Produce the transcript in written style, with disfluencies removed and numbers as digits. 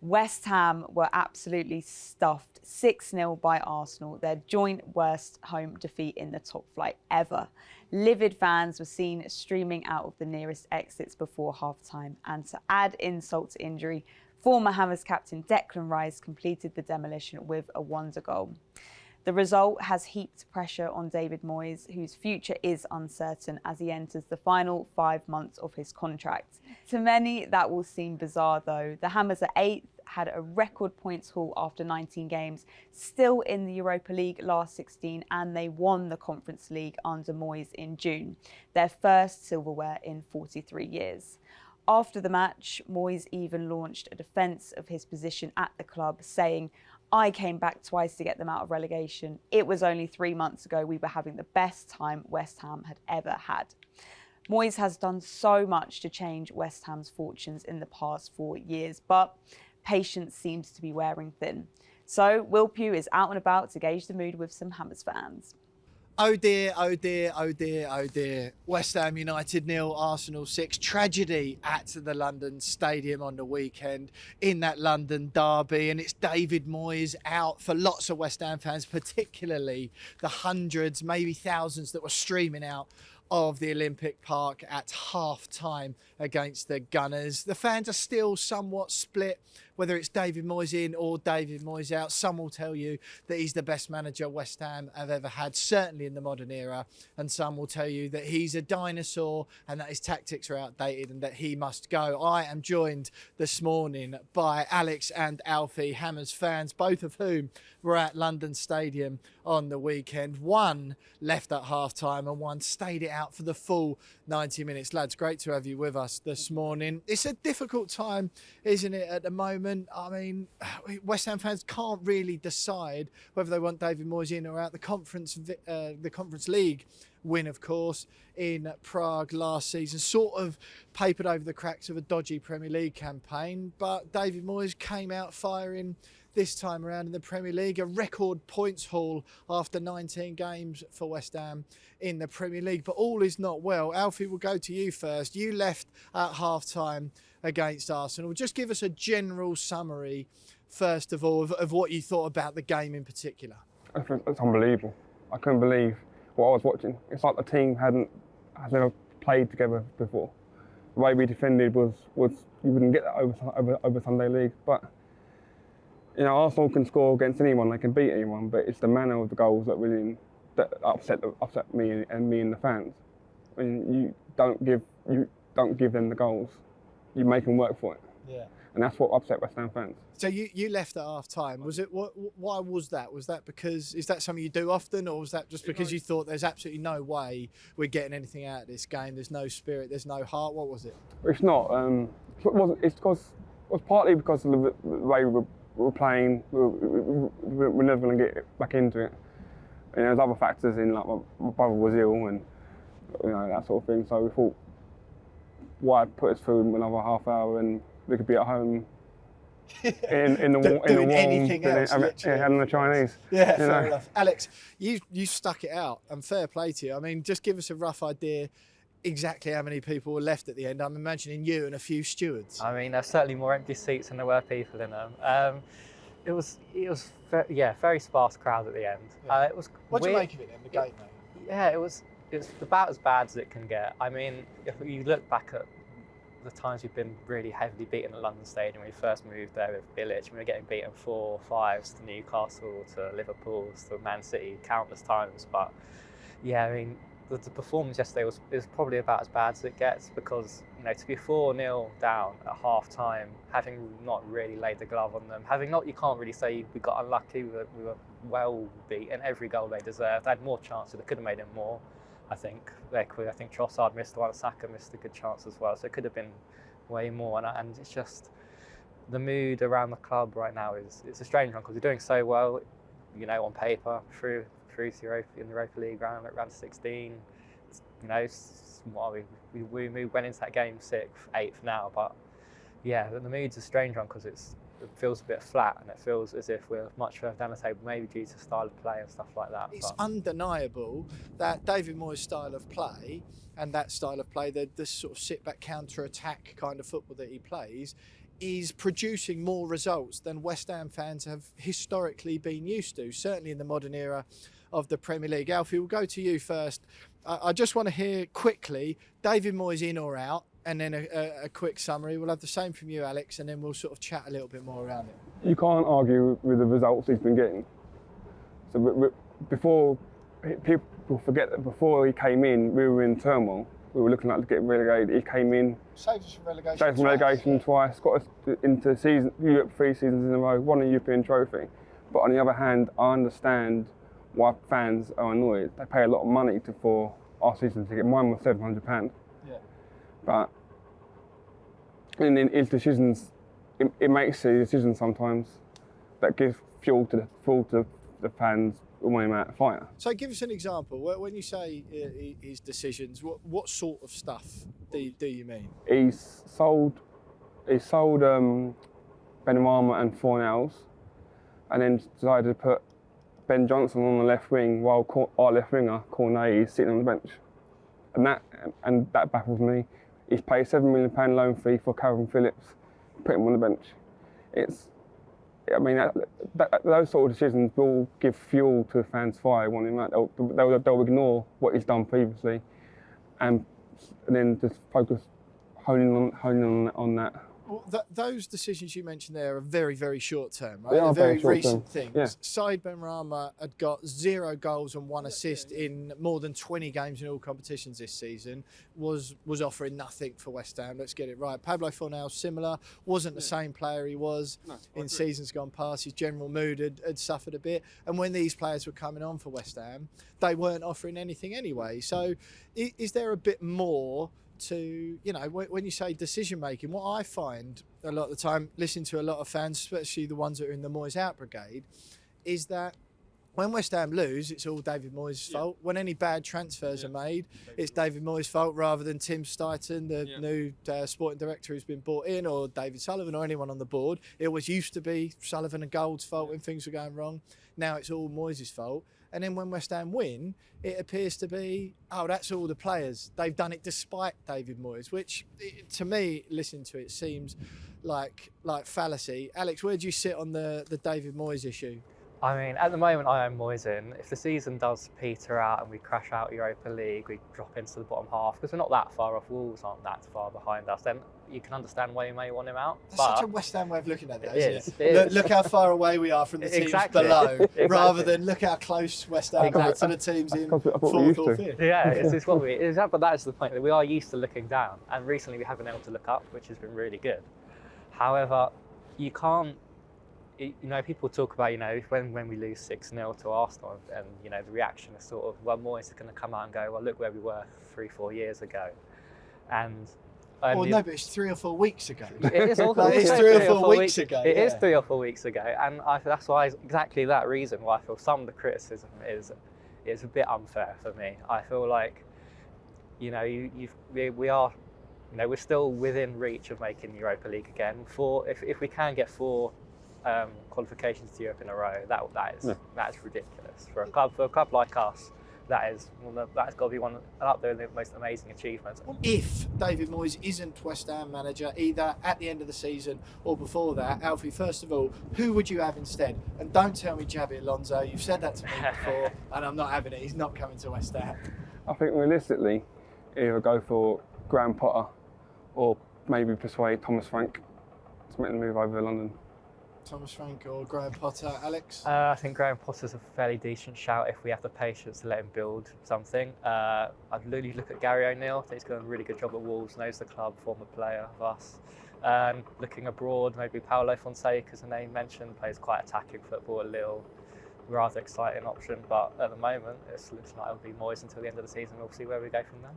West Ham were absolutely stuffed 6-0 by Arsenal, their joint worst home defeat in the top flight ever. Livid fans were seen streaming out of the nearest exits before half-time, and to add insult to injury, former Hammers captain Declan Rice completed the demolition with a wonder goal. The result has heaped pressure on David Moyes, whose future is uncertain as he enters the final 5 months of his contract. To many, that will seem bizarre though. The Hammers are 8th, had a record points haul after 19 games, still in the Europa League last 16, and they won the Conference League under Moyes in June, their first silverware in 43 years. After the match, Moyes even launched a defence of his position at the club, saying, "I came back twice to get them out of relegation. It was only 3 months ago we were having the best time West Ham had ever had." Moyes has done so much to change West Ham's fortunes in the past 4 years, but patience seems to be wearing thin. So Will Pugh is out and about to gauge the mood with some Hammers fans. Oh dear, oh dear, oh dear, oh dear. West Ham United 0, Arsenal 6. Tragedy at the London Stadium on the weekend in that London derby. And it's David Moyes out for lots of West Ham fans, particularly the hundreds, maybe thousands that were streaming out of the Olympic Park at half-time against the Gunners. The fans are still somewhat split, whether it's David Moyes in or David Moyes out. Some will tell you that he's the best manager West Ham have ever had, certainly in the modern era, and some will tell you that he's a dinosaur and that his tactics are outdated and that he must go. I am joined this morning by Alex and Alfie, Hammers fans, both of whom were at London Stadium on the weekend. One left at half-time and one stayed it out for the full 90 minutes. Lads, great to have you with us this morning. It's a difficult time, isn't it, at the moment? I mean, West Ham fans can't really decide whether they want David Moyes in or out. The Conference League win, of course, in Prague last season sort of papered over the cracks of a dodgy Premier League campaign, but David Moyes came out firing this time around in the Premier League. A record points haul after 19 games for West Ham in the Premier League. But all is not well. Alfie, we'll go to you first. You left at half-time against Arsenal. Just give us a general summary, first of all, of what you thought about the game in particular. It's unbelievable. I couldn't believe what I was watching. It's like the team has never played together before. The way we defended was you wouldn't get that over Sunday League, but you know, Arsenal can score against anyone, they can beat anyone, but it's the manner of the goals that really upset me and the fans. I mean, you don't give them the goals, you make them work for it. Yeah. And that's what upset West Ham fans. So you left at half time. Was it why was that? Was that because is that something you do often, or was that just because you thought there's absolutely no way we're getting anything out of this game? There's no spirit, there's no heart. What was it? It's not. It was partly because of the way we were playing. We're never going to get back into it. And there's other factors in, like my brother was ill and that sort of thing. So we thought, why put us through another half hour and we could be at home in the warm, anything else, having the Chinese. Yeah, fair enough. Alex, you stuck it out, and fair play to you. I mean, just give us a rough idea exactly how many people were left at the end. I'm imagining you and a few stewards. I mean, there's certainly more empty seats than there were people in them. It was very sparse crowd at the end. Yeah. It was. What do you make of it then, the game, mate? Yeah, it was about as bad as it can get. I mean, if you look back at the times we've been really heavily beaten at London Stadium, when we first moved there with Bilic, we were getting beaten 4-5s to Newcastle, to Liverpool, to Man City countless times. But yeah, I mean, the performance yesterday was probably about as bad as it gets, because to be 4-0 down at half time, having not really laid the glove on them, you can't really say we got unlucky. We were well beaten. Every goal they deserved. They had more chances. They could have made it more. I think Trossard missed one, Saka missed a good chance as well, so it could have been way more. And it's just the mood around the club right now it's a strange one, because we're doing so well, on paper through to in the Europa League round 16. We went into that game 6th, 8th now, but yeah, the mood's a strange one, because it feels a bit flat, and it feels as if we're much further down the table, maybe due to style of play and stuff like that. It's undeniable that David Moyes' style of play, and that style of play, the sort of sit-back counter-attack kind of football that he plays, is producing more results than West Ham fans have historically been used to, certainly in the modern era of the Premier League. Alfie, we'll go to you first. I just want to hear quickly, David Moyes in or out, and then a quick summary. We'll have the same from you, Alex, and then we'll sort of chat a little bit more around it. You can't argue with the results he's been getting. So before, people forget that before he came in, we were in turmoil. We were looking like to get relegated. He came in, Saved us from relegation. saved from relegation twice, got us into Europe 3 seasons in a row, won a European trophy. But on the other hand, I understand why fans are annoyed. They pay a lot of money for our season ticket. Mine was £700. Yeah. But in his decisions, it makes a decision sometimes that gives fuel to the fans when they're out of fire. So give us an example. When you say his decisions, what sort of stuff do you mean? He's sold Benrahma and Fornells, and then decided to put Ben Johnson on the left wing while our left winger Cornet is sitting on the bench, and that baffles me. He's paid £7 million loan fee for Calvin Phillips, put him on the bench. Those sort of decisions will give fuel to the fans' fire. They'll ignore what he's done previously, and then just focus honing on that. Well, those decisions you mentioned there are very, very short term, right? They are very very recent short-term. things. Yeah. Said Benrahma had got 0 goals and 1 assist in more than 20 games in all competitions this season, was offering nothing for West Ham, let's get it right. Pablo Fornells, similar, wasn't the same player he was in seasons gone past. His general mood had suffered a bit. And when these players were coming on for West Ham, they weren't offering anything anyway. So is there a bit more to, when you say decision making, what I find a lot of the time, listening to a lot of fans, especially the ones that are in the Moyes out brigade, is that when West Ham lose, it's all David Moyes' fault. When any bad transfers are made, it's David Moyes' fault rather than Tim Stuyton, the new sporting director who's been brought in, or David Sullivan, or anyone on the board. It always used to be Sullivan and Gold's fault when things were going wrong. Now it's all Moyes' fault. And then when West Ham win, it appears to be, that's all the players. They've done it despite David Moyes, which to me, listening to it, seems like fallacy. Alex, where do you sit on the David Moyes issue? I mean, at the moment I am Moyes in. If the season does peter out and we crash out Europa League, we drop into the bottom half, because we're not that far off, Wolves aren't that far behind us, then you can understand why you may want him out. That's such a West Ham way of looking at it, isn't it? It is. Look how far away we are from the teams below, rather than look how close West Ham are to the teams in 4th or 5th. Yeah, it's what we... But that is the point, that we are used to looking down, and recently we have been able to look up, which has been really good. However, you can't... people talk about, when we lose 6-0 to Arsenal, and, the reaction is sort of, well, Moyes is going to come out and go, well, look where we were 3-4 years ago. And... no, but it's 3 or 4 weeks ago. It is also, it's 3 or 4 weeks ago. It is 3 or 4 weeks ago, and that's why, exactly that reason why I feel some of the criticism is a bit unfair for me. I feel like, we are, we're still within reach of making Europa League again. If we can get 4 qualifications to Europe in a row, that's ridiculous for a club like us. That's got to be up there, the most amazing achievements. If David Moyes isn't West Ham manager, either at the end of the season or before that, Alfie, first of all, who would you have instead? And don't tell me Xabi Alonso. You've said that to me before, and I'm not having it. He's not coming to West Ham. I think realistically, either go for Graham Potter or maybe persuade Thomas Frank to make the move over to London. Thomas Frank or Graham Potter, Alex? I think Graham Potter's a fairly decent shout if we have the patience to let him build something. I'd really look at Gary O'Neill. I think he's done a really good job at Wolves, knows the club, former player of us. Looking abroad, maybe Paulo Fonseca, as a name mentioned, plays quite attacking football at Lille. Rather exciting option, but at the moment it looks like it'll be Moyes until the end of the season. We'll see where we go from there.